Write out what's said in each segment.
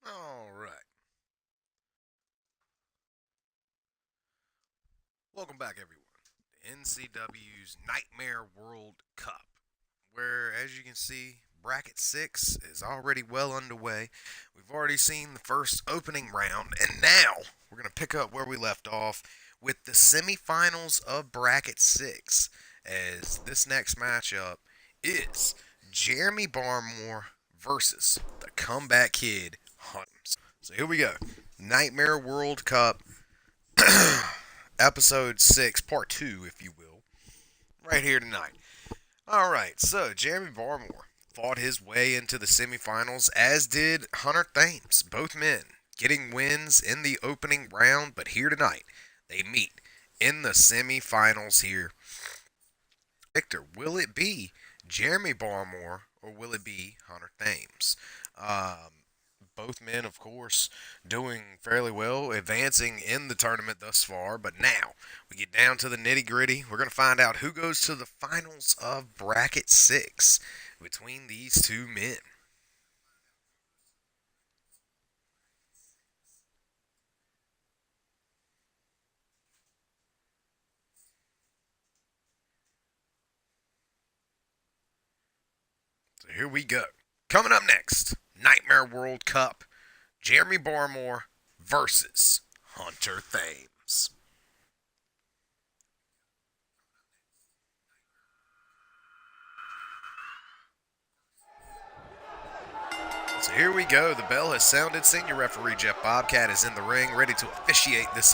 All right. Welcome back, everyone. To NCW's Nightmare World Cup, where, as you can see, bracket 6 is already well underway. We've already seen the first opening round, and now we're going to pick up where we left off with the semifinals of bracket 6, as this next matchup is Jeremy Barmore versus the Comeback Kid Hunters. So here we go. Nightmare World Cup episode 6, part 2, if you will, right here tonight. Alright, so Jeremy Barmore fought his way into the semifinals, as did Hunter Thames. Both men getting wins in the opening round, but here tonight, they meet in the semifinals here. Victor, will it be Jeremy Barmore or will it be Hunter Thames? Both men, of course, doing fairly well, advancing in the tournament thus far. But now we get down to the nitty gritty. We're going to find out who goes to the finals of bracket 6 between these two men. So here we go. Coming up next, Nightmare World Cup, Jeremy Barmore versus Hunter Thames. So here we go. The bell has sounded. Senior referee Jeff Bobcat is in the ring, ready to officiate this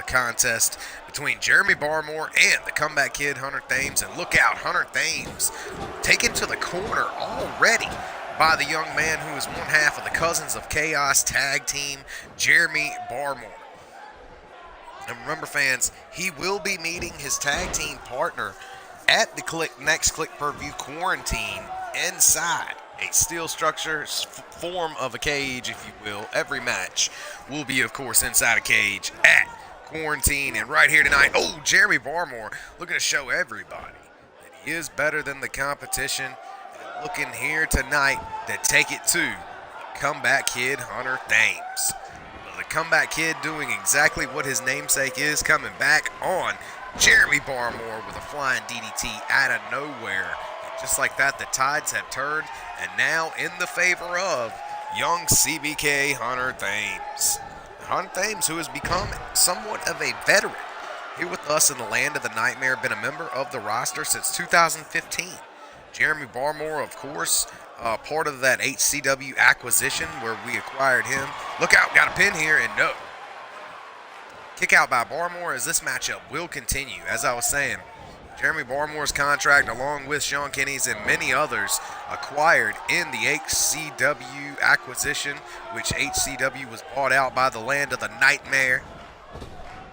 contest between Jeremy Barmore and the Comeback Kid Hunter Thames. And look out, Hunter Thames taken to the corner already by the young man who is one half of the Cousins of Chaos tag team, Jeremy Barmore. And remember, fans, he will be meeting his tag team partner at the next Click Per View quarantine inside a steel structure form of a cage, if you will. Every match will be, of course, inside a cage at quarantine. And right here tonight, oh, Jeremy Barmore looking to show everybody that he is better than the competition. And looking here tonight to take it to the Comeback Kid Hunter Thames. Well, the Comeback Kid doing exactly what his namesake is, coming back on Jeremy Barmore with a flying DDT out of nowhere. Just like that, the tides have turned, and now in the favor of young CBK Hunter Thames. Hunter Thames, who has become somewhat of a veteran here with us in the land of the Nightmare, been a member of the roster since 2015. Jeremy Barmore, of course, part of that HCW acquisition where we acquired him. Look out, got a pin here, and no. Kick out by Barmore as this matchup will continue. As I was saying, Jeremy Barmore's contract, along with Shawn Kenny's and many others, acquired in the HCW acquisition, which HCW was bought out by the land of the Nightmare.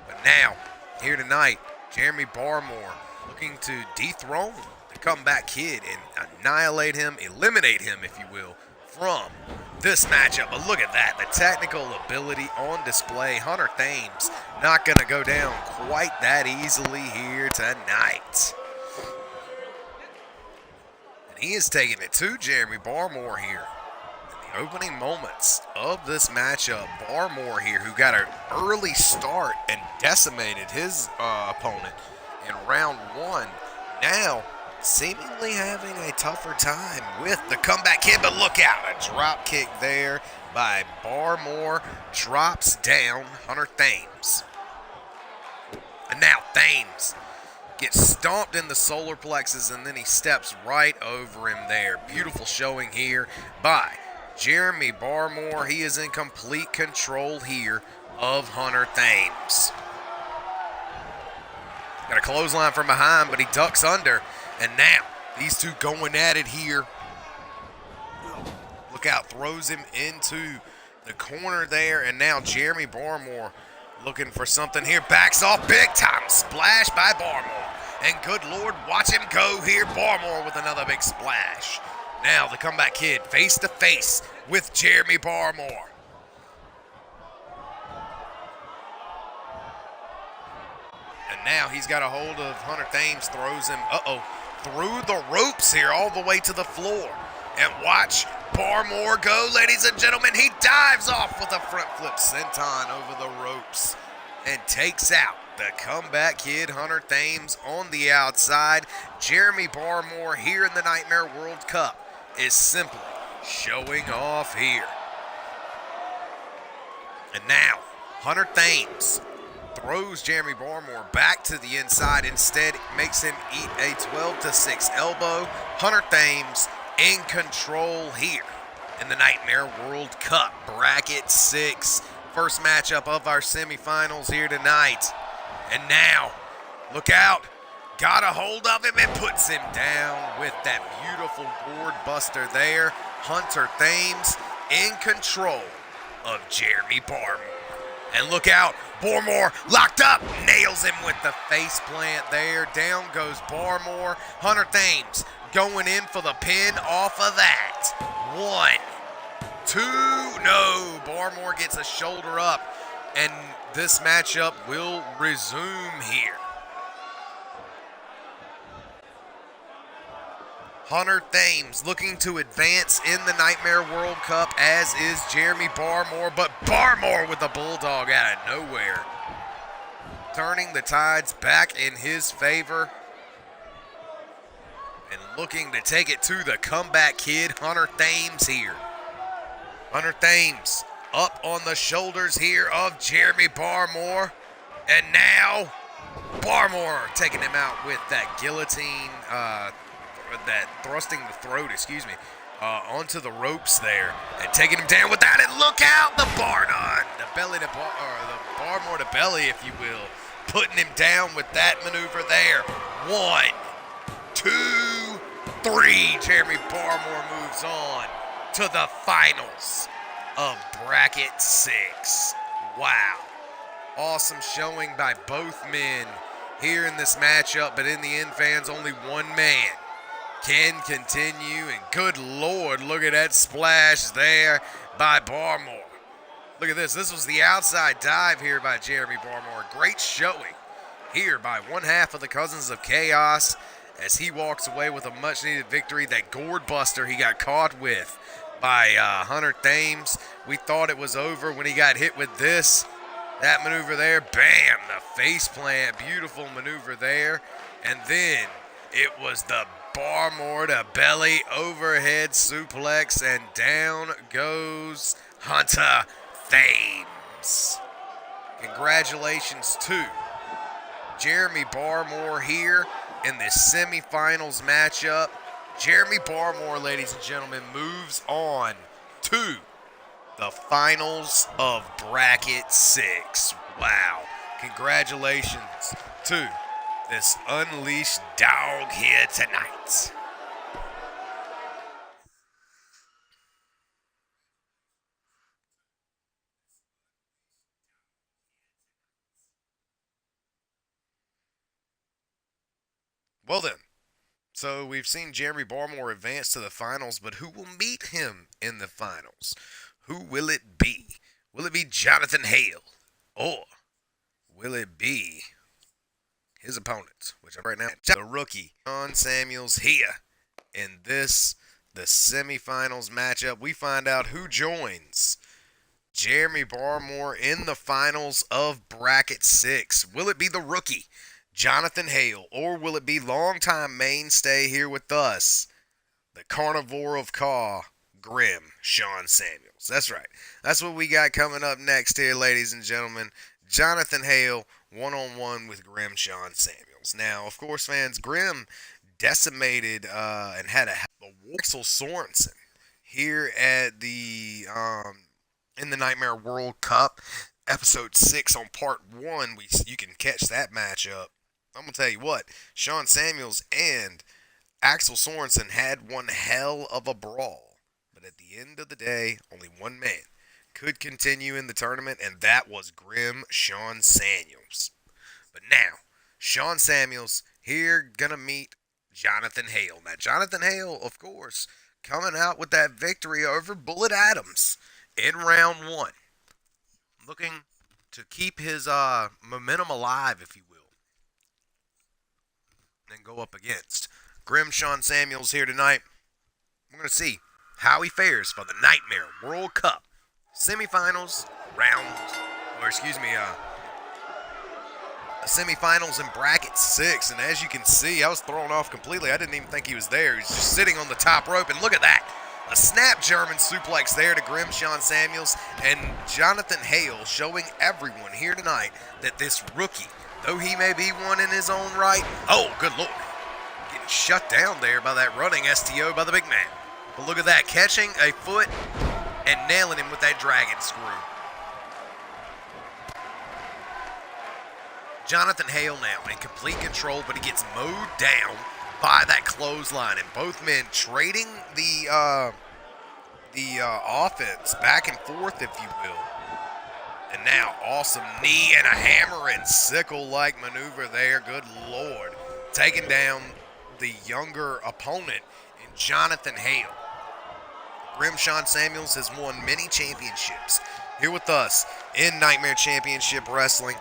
But now, here tonight, Jeremy Barmore looking to dethrone the Comeback Kid and annihilate him, eliminate him, if you will, from this matchup. But look at that, the technical ability on display. Hunter Thames not going to go down quite that easily here tonight. And he is taking it to Jeremy Barmore here. In the opening moments of this matchup, Barmore here, who got an early start and decimated his opponent in round 1, now seemingly having a tougher time with the Comeback Kid. But look out, a drop kick there by Barmore drops down Hunter Thames. And now Thames gets stomped in the solar plexus, and then he steps right over him there. Beautiful showing here by Jeremy Barmore. He is in complete control here of Hunter Thames. Got a clothesline from behind, but he ducks under. And now, these two going at it here. Look out, throws him into the corner there. And now Jeremy Barmore looking for something here. Backs off big time. Splash by Barmore. And good Lord, watch him go here. Barmore with another big splash. Now the Comeback Kid face to face with Jeremy Barmore. And now he's got a hold of Hunter Thames, throws him, through the ropes here all the way to the floor. And watch Barmore go, ladies and gentlemen. He dives off with a front flip senton over the ropes and takes out the comeback kid, Hunter Thames, on the outside. Jeremy Barmore here in the Nightmare World Cup is simply showing off here. And now, Hunter Thames throws Jeremy Barmore back to the inside. Instead, makes him eat a 12-6 elbow. Hunter Thames in control here in the Nightmare World Cup Bracket 6. First matchup of our semifinals here tonight. And now, look out. Got a hold of him and puts him down with that beautiful board buster there. Hunter Thames in control of Jeremy Barmore. And look out, Barmore locked up, nails him with the face plant there. Down goes Barmore. Hunter Thames going in for the pin off of that. 1, 2, no. Barmore gets a shoulder up, and this matchup will resume here. Hunter Thames looking to advance in the Nightmare World Cup, as is Jeremy Barmore, but Barmore with a bulldog out of nowhere, turning the tides back in his favor and looking to take it to the comeback kid, Hunter Thames here. Hunter Thames up on the shoulders here of Jeremy Barmore, and now Barmore taking him out with that guillotine, that thrusting the throat, onto the ropes there, and taking him down with that. And look out, the Barnard, the Barmore to belly, if you will, putting him down with that maneuver there. 1, 2, 3. Jeremy Barmore moves on to the finals of Bracket 6. Wow. Awesome showing by both men here in this matchup, but in the end, fans, only one man can continue, and good Lord, look at that splash there by Barmore. Look at this. This was the outside dive here by Jeremy Barmore. Great showing here by one half of the Cousins of Chaos as he walks away with a much-needed victory. That gourd buster he got caught with by Hunter Thames. We thought it was over when he got hit with this. That maneuver there, bam, the face plant, beautiful maneuver there. And then it was the Barmore to belly overhead suplex, and down goes Hunter Thames. Congratulations to Jeremy Barmore here in this semifinals matchup. Jeremy Barmore, ladies and gentlemen, moves on to the finals of Bracket 6. Wow. Congratulations to this unleashed dog here tonight. Well then, so we've seen Jeremy Barmore advance to the finals, but who will meet him in the finals? Who will it be? Will it be Jonathan Hale? Or will it be his opponent, which right now, the rookie, Shawn Samuels here in the semifinals matchup? We find out who joins Jeremy Barmore in the finals of Bracket 6. Will it be the rookie, Jonathan Hale, or will it be longtime mainstay here with us, the carnivore of Caw, Grim Shawn Samuels? That's right. That's what we got coming up next here, ladies and gentlemen. Jonathan Hale one-on-one with Grim Shawn Samuels. Now, of course, fans, Grim decimated and had a Axel Sorensen here at the in the Nightmare World Cup, episode 6 on part 1. You can catch that matchup. I'm gonna tell you what, Shawn Samuels and Axel Sorensen had one hell of a brawl, but at the end of the day, only one man could continue in the tournament, and that was Grim Shawn Samuels. But now, Shawn Samuels here gonna meet Jonathan Hale. Now, Jonathan Hale, of course, coming out with that victory over Bullet Adams in round 1. Looking to keep his momentum alive, if you will, and go up against Grim Shawn Samuels here tonight. We're going to see how he fares for the Nightmare World Cup semifinals semifinals in bracket 6. And as you can see, I was thrown off completely. I didn't even think he was there. He's just sitting on the top rope, and look at that. A snap German suplex there to Grim Shawn Samuels, and Jonathan Hale showing everyone here tonight that this rookie, though he may be one in his own right, oh, good lord, getting shut down there by that running STO by the big man. But look at that, catching a foot and nailing him with that dragon screw. Jonathan Hale now in complete control, but he gets mowed down by that clothesline, and both men trading the offense back and forth, if you will. And now, awesome knee and a hammer and sickle-like maneuver there. Good lord. Taking down the younger opponent in Jonathan Hale. Grim Shawn Samuels has won many championships here with us in Nightmare Championship Wrestling.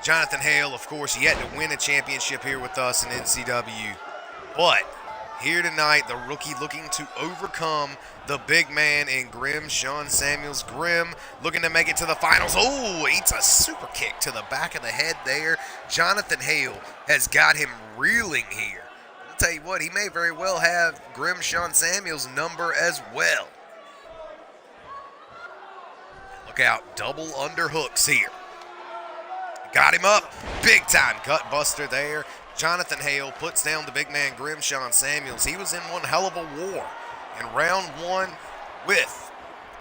Jonathan Hale, of course, yet to win a championship here with us in NCW. But here tonight, the rookie looking to overcome the big man in Grim Shawn Samuels. Grim looking to make it to the finals. Oh, eats a super kick to the back of the head there. Jonathan Hale has got him reeling here. I'll tell you what, he may very well have Grim Shawn Samuels' number as well. Look out, double underhooks here. Got him up, big time gut buster there. Jonathan Hale puts down the big man Grim Shawn Samuels. He was in one hell of a war in round 1 with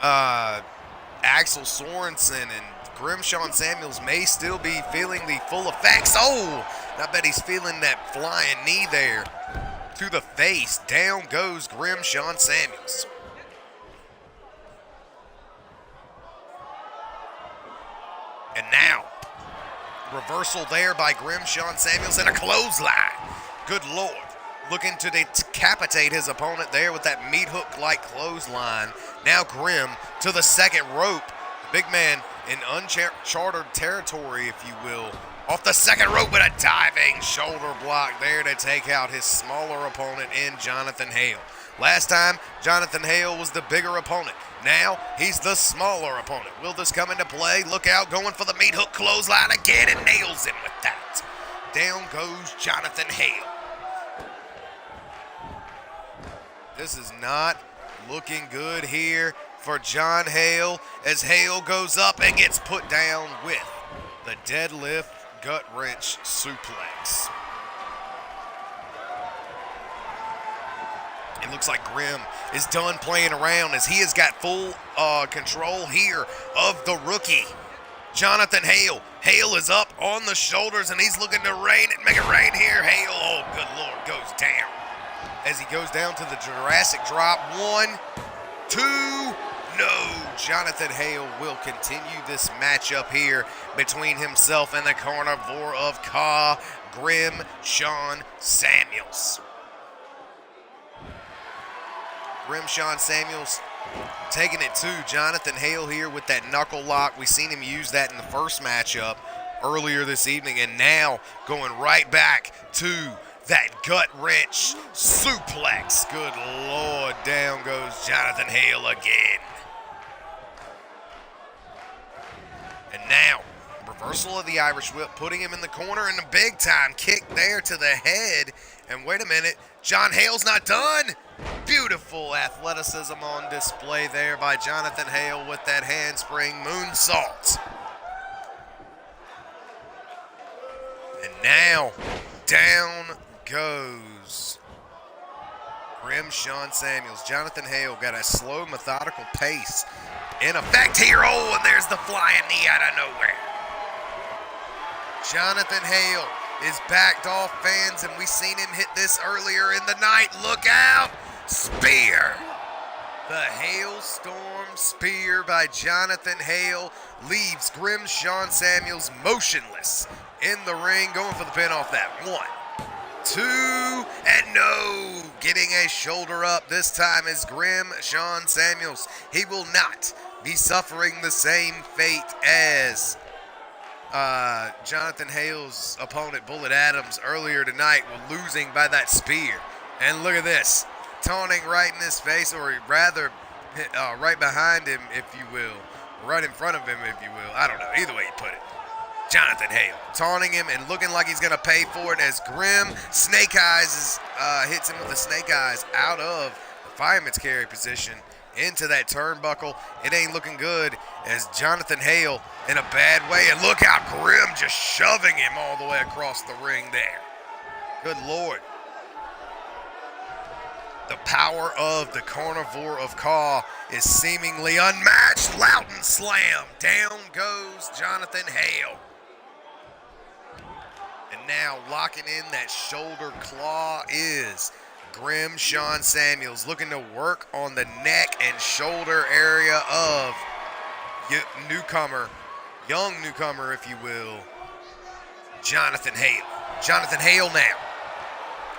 Axel Sorensen, and Grim Shawn Samuels may still be feeling the full effects. Oh, I bet he's feeling that flying knee there to the face. Down goes Grim Shawn Samuels. And now, reversal there by Grim Shawn Samuels and a clothesline. Good lord. Looking to decapitate his opponent there with that meat hook-like clothesline. Now Grim to the second rope. The big man in uncharted territory, if you will. Off the second rope with a diving shoulder block there to take out his smaller opponent in Jonathan Hale. Last time, Jonathan Hale was the bigger opponent. Now, he's the smaller opponent. Will this come into play? Look out, going for the meat hook clothesline again and nails him with that. Down goes Jonathan Hale. This is not looking good here for John Hale as Hale goes up and gets put down with the deadlift gut wrench suplex. It looks like Grim is done playing around as he has got full control here of the rookie, Jonathan Hale. Hale is up on the shoulders and he's looking to make it rain here. Hale, oh good lord, goes down. As he goes down to the Jurassic drop. 1, 2, no. Jonathan Hale will continue this matchup here between himself and the carnivore of Ka, Grim Shawn Samuels. Grim Shawn Samuels taking it to Jonathan Hale here with that knuckle lock. We've seen him use that in the first matchup earlier this evening, and now going right back to that gut wrench suplex. Good lord, down goes Jonathan Hale again. And now, reversal of the Irish whip, putting him in the corner, and a big time kick there to the head. And wait a minute, John Hale's not done. Beautiful athleticism on display there by Jonathan Hale with that handspring moonsault. And now, down goes Grim Shawn Samuels. Jonathan Hale got a slow, methodical pace in effect here. Oh, and there's the flying knee out of nowhere. Jonathan Hale is backed off fans, and we seen him hit this earlier in the night. Look out! Spear. The Hailstorm Spear by Jonathan Hale leaves Grim Shawn Samuels motionless in the ring, going for the pin off that. 1, 2, and no! Getting a shoulder up. This time is Grim Shawn Samuels. He will not be suffering the same fate as Jonathan Hale's opponent, Bullet Adams, earlier tonight, was losing by that spear. And look at this. taunting right in his face, or rather, right behind him, if you will, right in front of him, if you will. I don't know. Either way you put it. Jonathan Hale taunting him and looking like he's going to pay for it as Grim Snake Eyes hits him with the Snake Eyes out of the fireman's carry position into that turnbuckle. It ain't looking good as Jonathan Hale in a bad way. And look how Grim just shoving him all the way across the ring there. Good Lord. The power of the Carnivore of Caw is seemingly unmatched. Loughton slam. Down goes Jonathan Hale. And now locking in that shoulder claw is Grim Shawn Samuels, looking to work on the neck and shoulder area of young newcomer, if you will, Jonathan Hale. Jonathan Hale now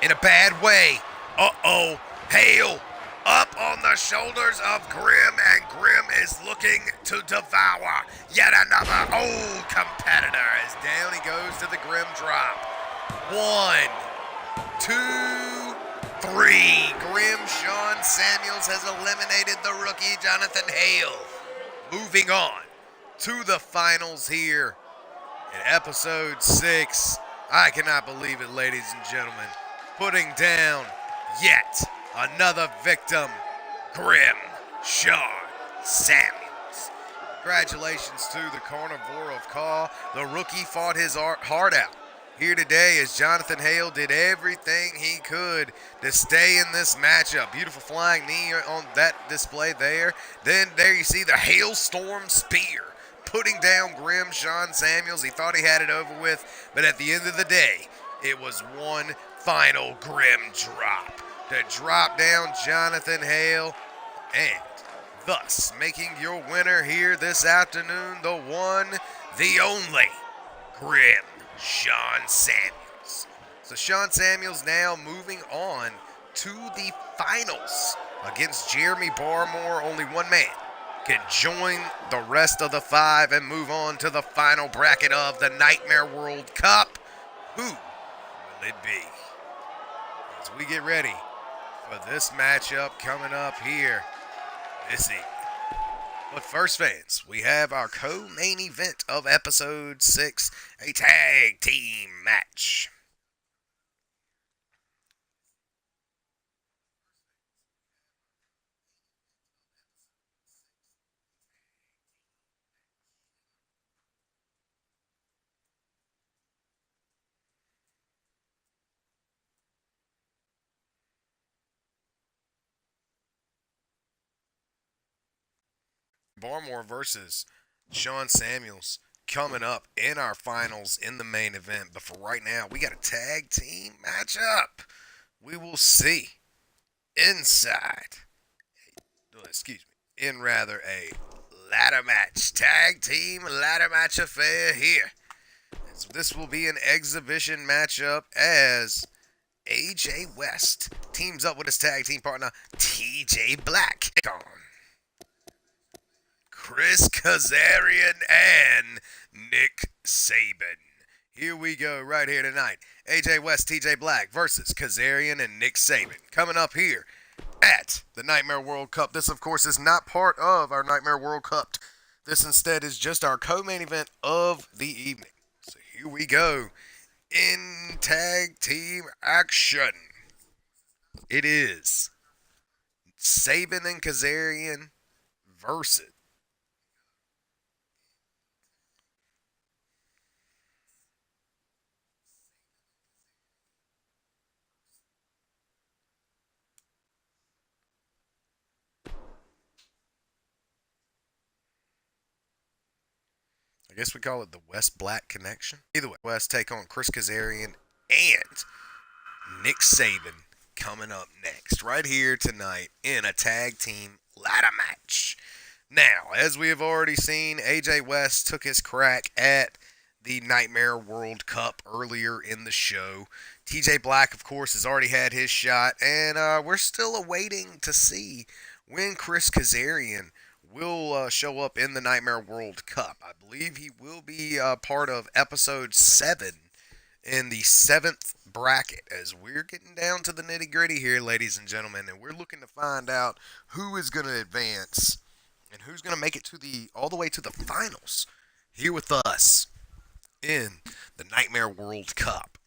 in a bad way. Uh-oh. Hale up on the shoulders of Grim, and Grim is looking to devour yet another old competitor. As down he goes to the Grim drop. 1, 2, 3. Grim Shawn Samuels has eliminated the rookie Jonathan Hale. Moving on to the finals here in episode 6. I cannot believe it, ladies and gentlemen. Putting down yet another victim, Grim Shawn Samuels. Congratulations to the Carnivore of Caw. The rookie fought his heart out here today as Jonathan Hale did everything he could to stay in this matchup. Beautiful flying knee on that display there. Then there you see the Hailstorm Spear putting down Grim Shawn Samuels. He thought he had it over with, but at the end of the day, it was one final Grim drop to drop down Jonathan Hale, and thus making your winner here this afternoon, the one, the only, Grim Shawn Samuels. So Shawn Samuels now moving on to the finals against Jeremy Barmore. Only one man can join the rest of the 5 and move on to the final bracket of the Nightmare World Cup. Who will it be? As we get ready for this matchup coming up here this evening. But first, fans, we have our co-main event of episode 6, a tag team match. Barmore versus Shawn Samuels coming up in our finals in the main event. But for right now, we got a tag team matchup. We will see inside, in rather a ladder match, tag team ladder match affair here. So this will be an exhibition matchup as AJ West teams up with his tag team partner TJ Black. Chris Kazarian and Nick Sabin. Here we go right here tonight. AJ West, TJ Black versus Kazarian and Nick Sabin. Coming up here at the Nightmare World Cup. This, of course, is not part of our Nightmare World Cup. This instead is just our co-main event of the evening. So here we go. In tag team action. It is Sabin and Kazarian versus I guess we call it the West Black Connection. Either way, West take on Chris Kazarian and Nick Sabin coming up next, right here tonight in a tag team ladder match. Now, as we have already seen, AJ West took his crack at the Nightmare World Cup earlier in the show. TJ Black, of course, has already had his shot, and we're still awaiting to see when Chris Kazarian will show up in the Nightmare World Cup. I believe he will be part of episode 7 in the 7th bracket as we're getting down to the nitty gritty here, ladies and gentlemen, and we're looking to find out who is going to advance and who's going to make it to all the way to the finals here with us in the Nightmare World Cup.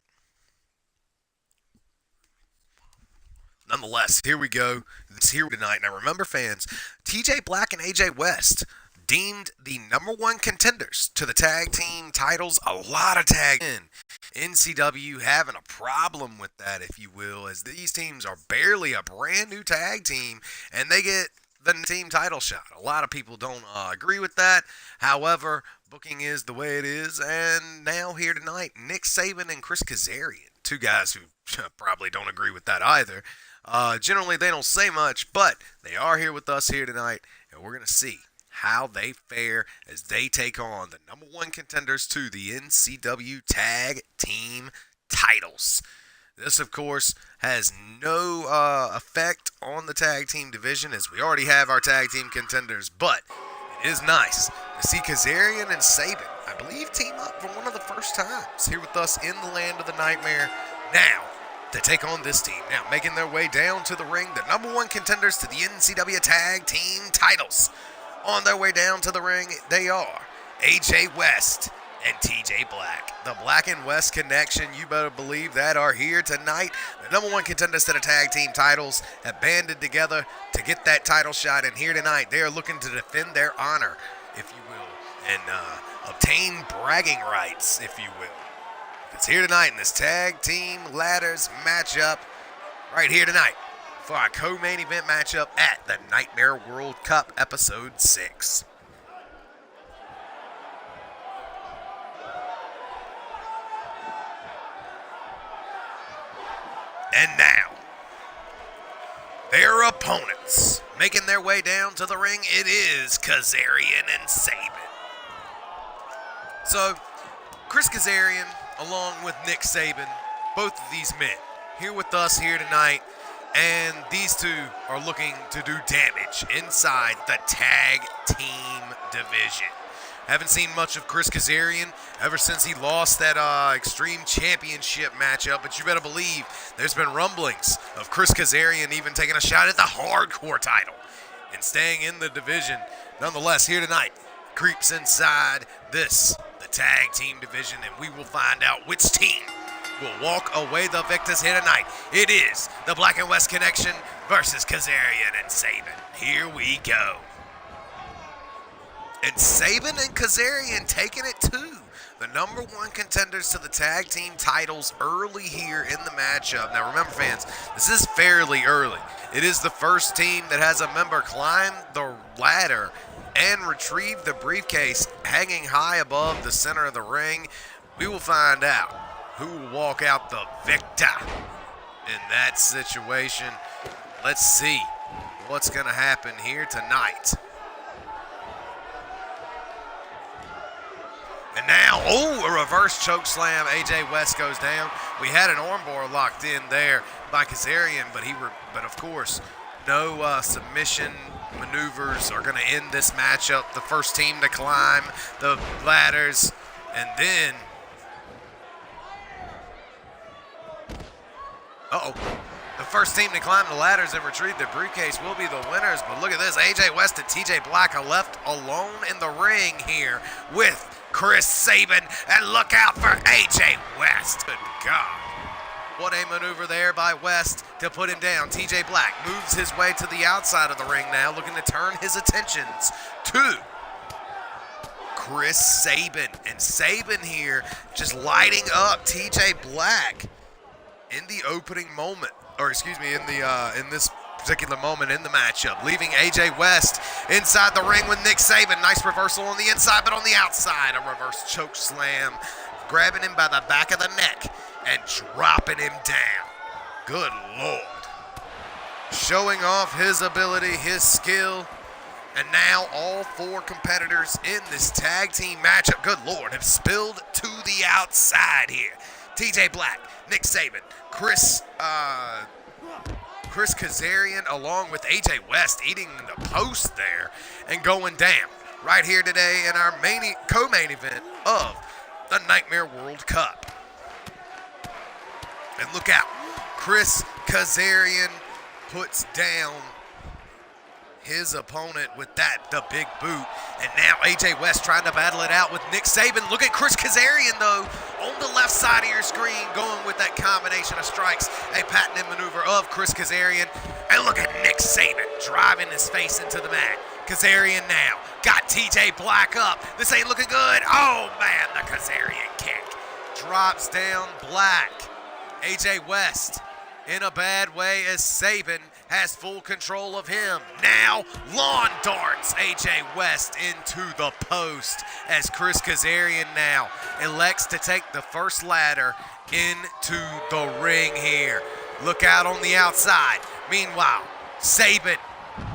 Nonetheless, here we go. It's here tonight. Now remember, fans, TJ Black and AJ West deemed the #1 contenders to the tag team titles. A lot of tag in. NCW having a problem with that, if you will, as these teams are barely a brand new tag team and they get the team title shot. A lot of people don't agree with that. However, booking is the way it is. And now here tonight, Nick Sabin and Chris Kazarian, two guys who probably don't agree with that either. Generally, they don't say much, but they are here with us here tonight, and we're going to see how they fare as they take on the #1 contenders to the NCW Tag Team titles. This, of course, has no effect on the tag team division as we already have our tag team contenders, but it is nice to see Kazarian and Sabin, I believe, team up for one of the first times here with us in the land of the Nightmare. Now, to take on this team. Now, making their way down to the ring, the #1 contenders to the NCW Tag Team titles. On their way down to the ring, they are AJ West and TJ Black. The Black and West connection, you better believe that, are here tonight. The #1 contenders to the tag team titles have banded together to get that title shot, and here tonight they are looking to defend their honor, if you will, and obtain bragging rights, if you will. It's here tonight in this tag team ladders matchup right here tonight for our co-main event matchup at the Nightmare World Cup Episode 6. And now, their opponents making their way down to the ring, it is Kazarian and Sabin. So, Chris Kazarian, along with Nick Sabin, both of these men here with us here tonight, and these two are looking to do damage inside the tag team division. Haven't seen much of Chris Kazarian ever since he lost that Extreme Championship matchup, but you better believe there's been rumblings of Chris Kazarian even taking a shot at the Hardcore title and staying in the division. Nonetheless, here tonight, creeps inside the tag team division, and we will find out which team will walk away the victors here tonight. It is the Black and West Connection versus Kazarian and Sabin. Here we go. And Sabin and Kazarian taking it to the #1 contenders to the tag team titles early here in the matchup. Now remember, fans, this is fairly early. It is the first team that has a member climb the ladder and retrieve the briefcase hanging high above the center of the ring. We will find out who will walk out the victor in that situation. Let's see what's going to happen here tonight. And now, a reverse choke slam. AJ West goes down. We had an armbar locked in there by Kazarian, but of course, no submission maneuvers are going to end this matchup. The first team to climb the ladders, and then the first team to climb the ladders and retrieve the briefcase will be the winners. But look at this, AJ West and TJ Black are left alone in the ring here with Chris Sabin, and look out for AJ West. Good God. What a maneuver there by West to put him down. TJ Black moves his way to the outside of the ring now, looking to turn his attentions to Chris Sabin. And Sabin here just lighting up TJ Black in the opening moment, or excuse me, in this particular moment in the matchup, leaving AJ West inside the ring with Nick Sabin. Nice reversal on the inside, but on the outside, a reverse choke slam, grabbing him by the back of the neck and dropping him down. Good Lord. Showing off his ability, his skill, and now all 4 competitors in this tag team matchup, good Lord, have spilled to the outside here. TJ Black, Nick Sabin, Chris Kazarian, along with AJ West eating the post there and going down right here today in our co-main event of the Nightmare World Cup. And look out, Chris Kazarian puts down his opponent with the big boot. And now AJ West trying to battle it out with Nick Sabin. Look at Chris Kazarian, though, on the left side of your screen, going with that combination of strikes. A patented maneuver of Chris Kazarian. And look at Nick Sabin driving his face into the mat. Kazarian now got TJ Black up. This ain't looking good. Oh, man, the Kazarian kick. Drops down Black. AJ West in a bad way as Sabin has full control of him. Now, lawn darts AJ West into the post as Chris Kazarian now elects to take the first ladder into the ring here. Look out on the outside. Meanwhile, Sabin,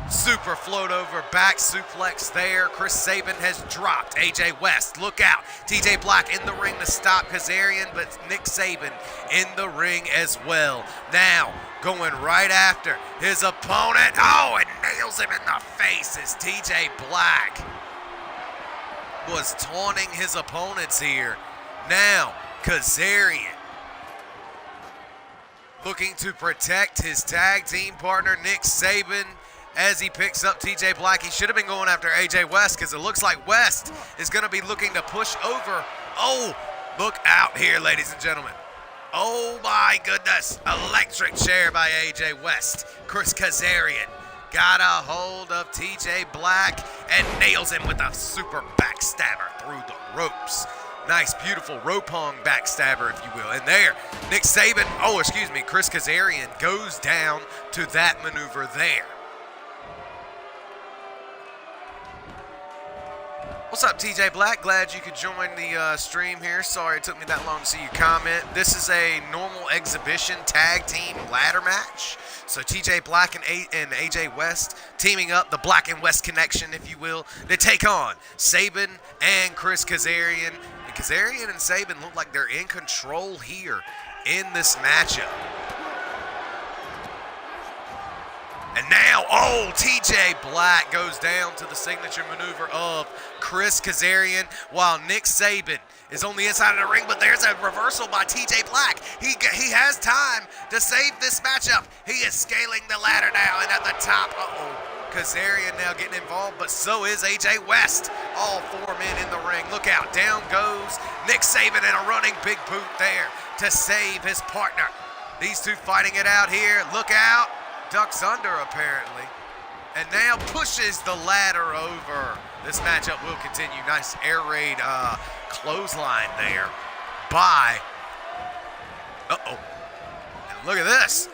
super float over, back suplex there. Chris Sabin has dropped AJ West. Look out. TJ Black in the ring to stop Kazarian, but Nick Sabin in the ring as well. Now, going right after his opponent. Oh, and nails him in the face as TJ Black was taunting his opponents here. Now, Kazarian looking to protect his tag team partner, Nick Sabin, as he picks up TJ Black. He should have been going after AJ West because it looks like West is going to be looking to push over. Oh, look out here, ladies and gentlemen. Oh my goodness. Electric chair by AJ West. Chris Kazarian got a hold of TJ Black and nails him with a super backstabber through the ropes. Nice, beautiful rope hung backstabber, if you will. And there, Nick Sabin, Chris Kazarian goes down to that maneuver there. What's up, TJ Black? Glad you could join the stream here. Sorry it took me that long to see you comment. This is a normal exhibition tag team ladder match. So TJ Black and AJ West teaming up, the Black and West connection, if you will, to take on Sabin and Chris Kazarian. And Kazarian and Sabin look like they're in control here in this matchup. And now, TJ Black goes down to the signature maneuver of Chris Kazarian while Nick Sabin is on the inside of the ring, but there's a reversal by TJ Black. He has time to save this matchup. He is scaling the ladder now, and at the top, Kazarian now getting involved, but so is AJ West. All four men in the ring. Look out, down goes Nick Sabin in a running big boot there to save his partner. These two fighting it out here. Look out. Ducks under, apparently, and now pushes the ladder over. This matchup will continue. Nice air raid clothesline there by, and look at this.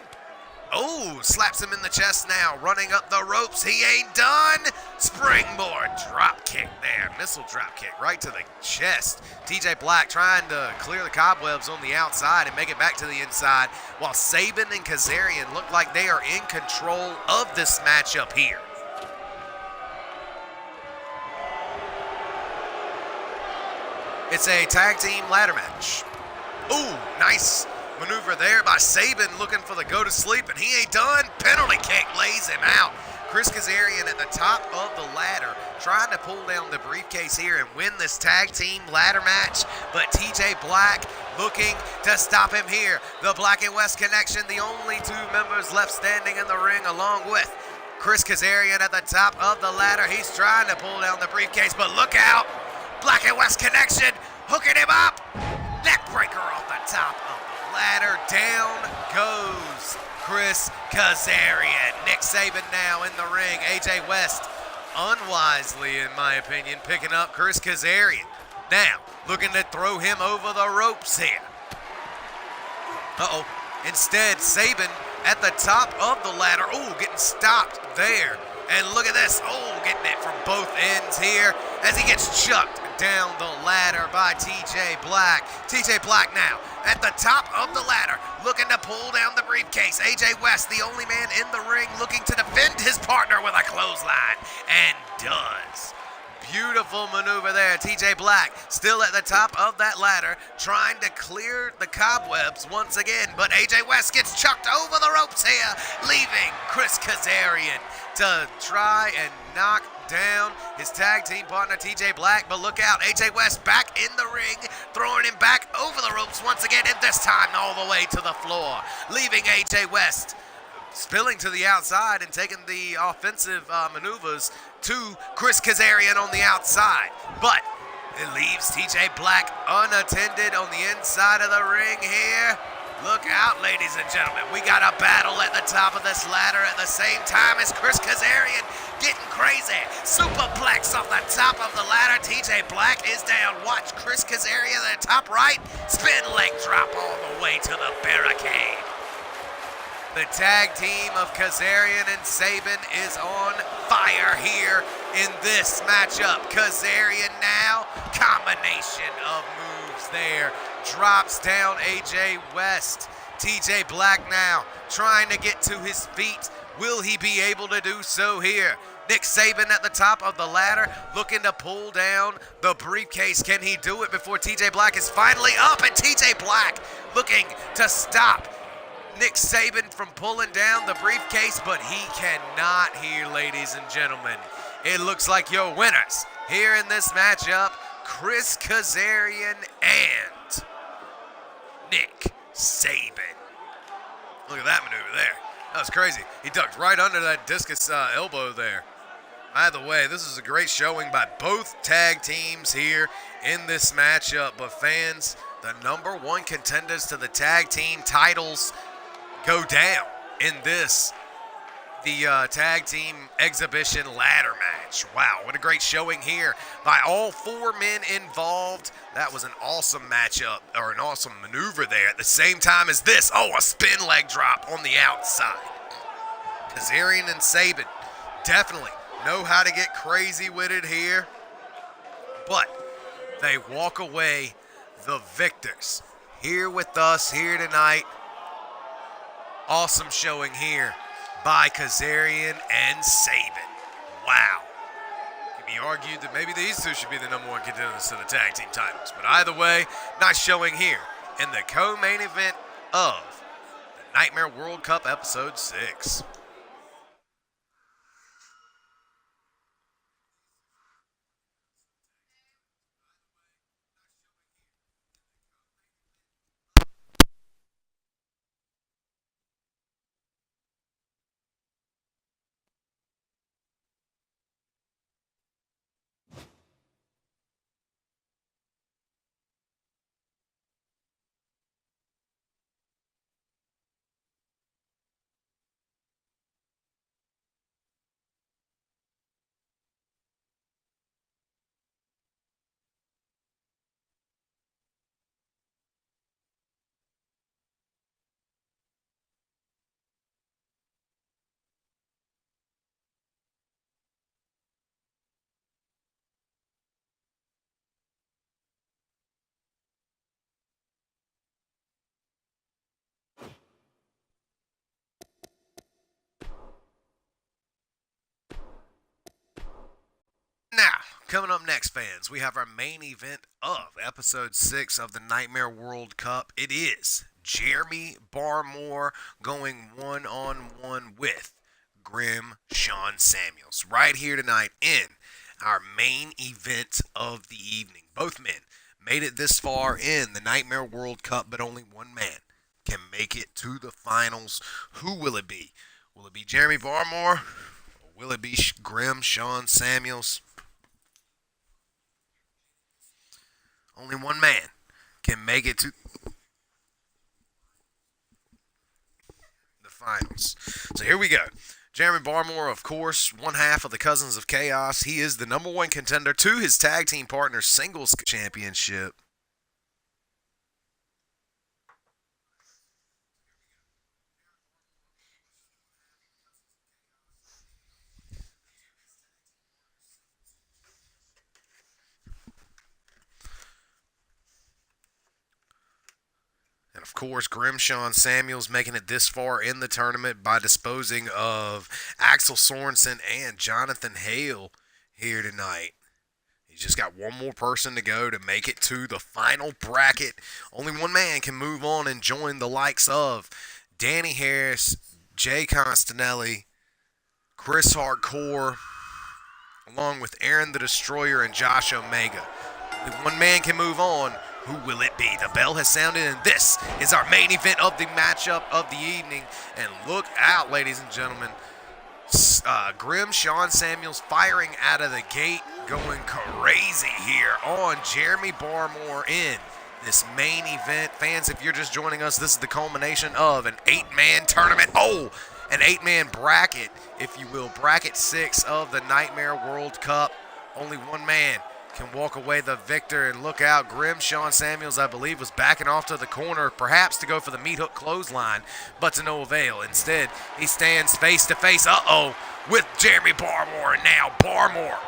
Slaps him in the chest now, running up the ropes. He ain't done. Springboard drop kick there. Missile drop kick right to the chest. TJ Black trying to clear the cobwebs on the outside and make it back to the inside, while Sabin and Kazarian look like they are in control of this matchup here. It's a tag team ladder match. Nice maneuver there by Sabin, looking for the go to sleep, and he ain't done. Penalty kick lays him out. Chris Kazarian at the top of the ladder trying to pull down the briefcase here and win this tag team ladder match, but TJ Black looking to stop him here. The Black and West connection, the only two members left standing in the ring, along with Chris Kazarian at the top of the ladder. He's trying to pull down the briefcase, but look out. Black and West connection, hooking him up. Neck breaker off the top of the ladder. Down goes Chris Kazarian. Nick Sabin now in the ring. AJ West, unwisely in my opinion, picking up Chris Kazarian. Now, looking to throw him over the ropes here. Instead, Sabin at the top of the ladder. Getting stopped there. And look at this. Getting it from both ends here as he gets chucked down the ladder by TJ Black. TJ Black now at the top of the ladder, looking to pull down the briefcase. AJ West, the only man in the ring, looking to defend his partner with a clothesline, and does. Beautiful maneuver there. TJ Black still at the top of that ladder, trying to clear the cobwebs once again, but AJ West gets chucked over the ropes here, leaving Chris Kazarian to try and knock down his tag team partner TJ Black, but look out, AJ West back in the ring, throwing him back over the ropes once again, and this time all the way to the floor, leaving AJ West spilling to the outside and taking the offensive maneuvers to Chris Kazarian on the outside. But it leaves TJ Black unattended on the inside of the ring here. Look out, ladies and gentlemen. We got a battle at the top of this ladder at the same time as Chris Kazarian getting crazy. Superplex off the top of the ladder. TJ Black is down. Watch Chris Kazarian at the top right. Spin leg drop all the way to the barricade. The tag team of Kazarian and Sabin is on fire here in this matchup. Kazarian now, combination of moves there. Drops down AJ West. TJ Black now trying to get to his feet. Will he be able to do so here? Nick Sabin at the top of the ladder looking to pull down the briefcase. Can he do it before TJ Black is finally up? And TJ Black looking to stop Nick Sabin from pulling down the briefcase, but he cannot here, ladies and gentlemen. It looks like your winners here in this matchup, Chris Kazarian and Nick Sabin. Look at that maneuver there. That was crazy. He ducked right under that discus elbow there. Either way, this is a great showing by both tag teams here in this matchup. But fans, the #1 contenders to the tag team titles go down in this, the tag team exhibition ladder match. Wow, what a great showing here by all 4 men involved. That was an awesome matchup, or an awesome maneuver there at the same time as this. Oh, a spin leg drop on the outside. Kazarian and Sabin definitely know how to get crazy with it here, but they walk away the victors here with us here tonight. Awesome showing here by Kazarian and Sabin. Wow. It can be argued that maybe these two should be the #1 contenders to the tag team titles. But either way, nice showing here in the co-main event of the Nightmare World Cup Episode 6. Now, coming up next, fans, we have our main event of Episode 6 of the Nightmare World Cup. It is Jeremy Barmore going one-on-one with Grim Shawn Samuels right here tonight in our main event of the evening. Both men made it this far in the Nightmare World Cup, but only one man can make it to the finals. Who will it be? Will it be Jeremy Barmore? Or will it be Grim Shawn Samuels? Only one man can make it to the finals. So here we go. Jeremy Barmore, of course, one half of the Cousins of Chaos. He is the #1 contender to his tag team partner singles championship. And of course, Grim Shawn Samuels making it this far in the tournament by disposing of Axel Sorensen and Jonathan Hale here tonight. He's just got one more person to go to make it to the final bracket. Only one man can move on and join the likes of Danny Harris, Jay Constanelli, Chris Hardcore, along with Aaron the Destroyer and Josh Omega. Only one man can move on. Who will it be? The bell has sounded, and this is our main event of the matchup of the evening. And look out, ladies and gentlemen. Grim Shawn Samuels firing out of the gate, going crazy here on Jeremy Barmore in this main event. Fans, if you're just joining us, this is the culmination of an 8-man tournament. Oh, an 8-man bracket, if you will. Bracket 6 of the Nightmare World Cup. Only one man can walk away the victor, and look out, Grim Shawn Samuels, I believe, was backing off to the corner, perhaps to go for the meat hook clothesline, but to no avail. Instead, he stands face to face, with Jeremy Barmore, and now Barmore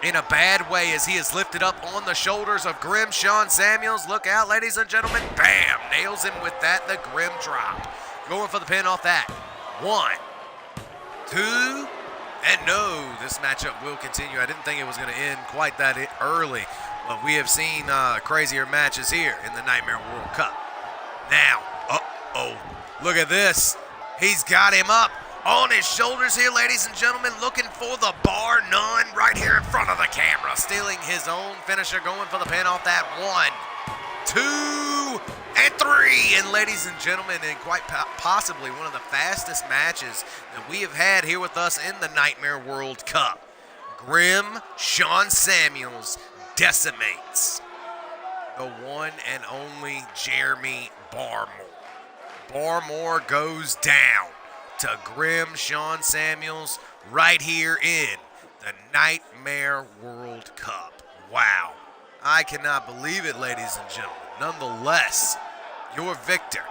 in a bad way as he is lifted up on the shoulders of Grim Shawn Samuels. Look out, ladies and gentlemen, bam, nails him with that, the Grim drop. Going for the pin off that. 1, 2, and no, this matchup will continue. I didn't think it was going to end quite that early, but we have seen crazier matches here in the Nightmare World Cup. Now, look at this. He's got him up on his shoulders here, ladies and gentlemen, looking for the bar none right here in front of the camera, stealing his own finisher, going for the pin off that. 1, 2, and 3. And ladies and gentlemen, in quite possibly one of the fastest matches that we have had here with us in the Nightmare World Cup, Grim Shawn Samuels decimates the one and only Jeremy Barmore. Barmore goes down to Grim Shawn Samuels right here in the Nightmare World Cup. Wow. I cannot believe it, ladies and gentlemen. Nonetheless, your victor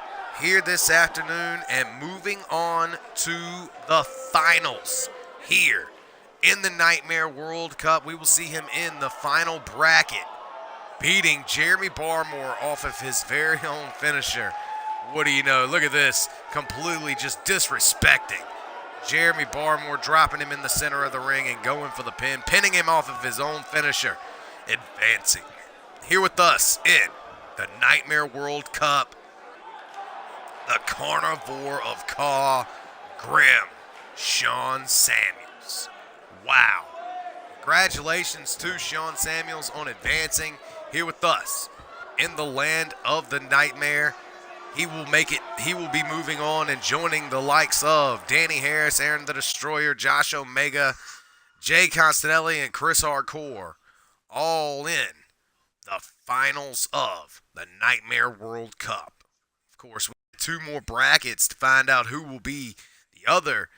here this afternoon, and moving on to the finals here in the Nightmare World Cup. We will see him in the final bracket, beating Jeremy Barmore off of his very own finisher. What do you know? Look at this. Completely just disrespecting Jeremy Barmore, dropping him in the center of the ring and going for the pin, pinning him off of his own finisher, advancing. Here with us in the Nightmare World Cup, the Carnivore of Caw, Grim Shawn Samuels. Wow. Congratulations to Shawn Samuels on advancing here with us in the land of the Nightmare. He will make it. He will be moving on and joining the likes of Danny Harris, Aaron the Destroyer, Josh Omega, Jay Constanelli, and Chris Hardcore, all in the finals of the Nightmare World Cup. Of course, we have 2 more brackets to find out who will be the other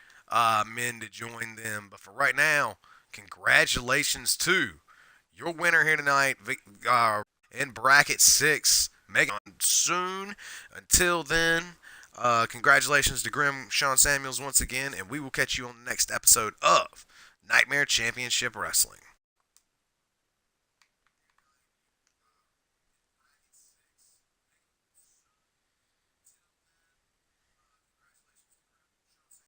men to join them. But for right now, congratulations to your winner here tonight in bracket 6. Make it soon. Until then, congratulations to Grim Shawn Samuels once again, and we will catch you on the next episode of Nightmare Championship Wrestling.